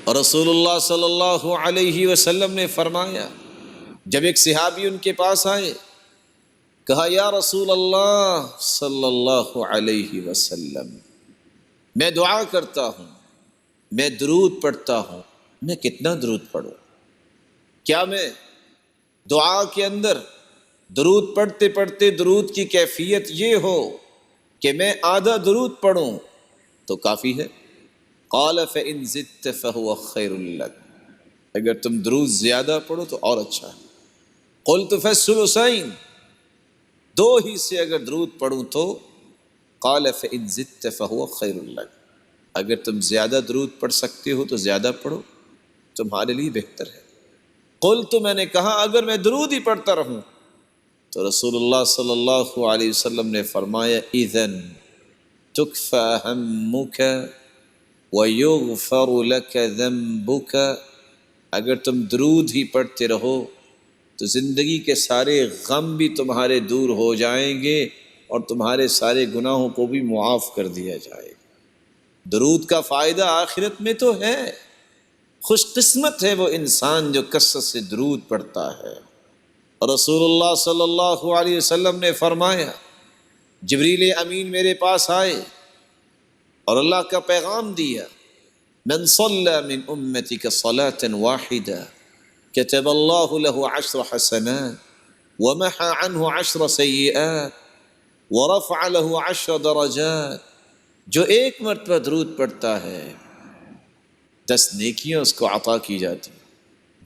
اور رسول اللہ صلی اللہ علیہ وسلم نے فرمایا، جب ایک صحابی ان کے پاس آئے، کہا یا رسول اللہ صلی اللہ علیہ وسلم، میں دعا کرتا ہوں، میں درود پڑھتا ہوں، میں کتنا درود پڑھوں؟ کیا میں دعا کے اندر درود پڑھتے پڑھتے درود کی کیفیت یہ ہو کہ میں آدھا درود پڑھوں تو کافی ہے؟ قال فإن زدت فهو خیر لک، اگر تم درود زیادہ پڑھو تو اور اچھا ہے۔ قلت فالثلثین، دو ہی سے اگر درود پڑھوں تو؟ قال فإن زدت فهو خیر لک، اگر تم زیادہ درود پڑھ سکتے ہو تو زیادہ پڑھو، تمہارے لیے بہتر ہے۔ قلت، میں نے کہا اگر میں درود ہی پڑھتا رہوں؟ تو رسول اللہ صلی اللہ علیہ وسلم نے فرمایا اذن تکفی ہمک ویغفر لک ذنبک، اگر تم درود ہی پڑھتے رہو تو زندگی کے سارے غم بھی تمہارے دور ہو جائیں گے اور تمہارے سارے گناہوں کو بھی معاف کر دیا جائے گا۔ درود کا فائدہ آخرت میں تو ہے، خوش قسمت ہے وہ انسان جو کثرت سے درود پڑھتا ہے۔ اور رسول اللہ صلی اللہ علیہ وسلم نے فرمایا، جبریل امین میرے پاس آئے اور اللہ کا پیغام دیا، من صلی من امتک صلاة واحدہ کتب اللہ له 10 حسنات ومحى عنه 10 سیئات ورفع له 10 درجات، جو ایک مرتبہ درود پڑھتا ہے 10 نیکیاں اس کو عطا کی جاتی،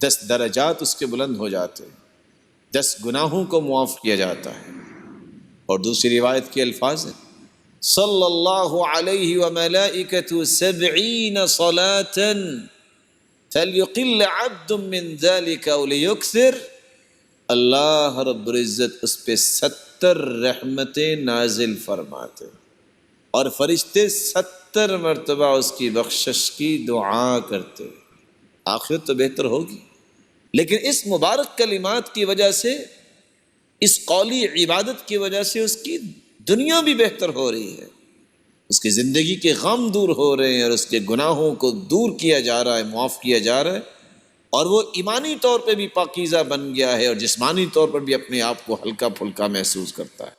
10 درجات اس کے بلند ہو جاتے، 10 گناہوں کو معاف کیا جاتا ہے۔ اور دوسری روایت کے الفاظ ہیں، صلی اللہ علیہ وملائکۃ 70 صلاة فلیقل عبد من ذلك او لیکثر، اللہ رب العزت اس پہ 70 رحمتیں نازل فرماتے اور فرشتے 70 مرتبہ اس کی بخشش کی دعا کرتے۔ آخرت تو بہتر ہوگی، لیکن اس مبارک کلمات کی وجہ سے، اس قولی عبادت کی وجہ سے اس کی دنیا بھی بہتر ہو رہی ہے، اس کی زندگی کے غم دور ہو رہے ہیں اور اس کے گناہوں کو دور کیا جا رہا ہے، معاف کیا جا رہا ہے، اور وہ ایمانی طور پہ بھی پاکیزہ بن گیا ہے اور جسمانی طور پر بھی اپنے آپ کو ہلکا پھلکا محسوس کرتا ہے۔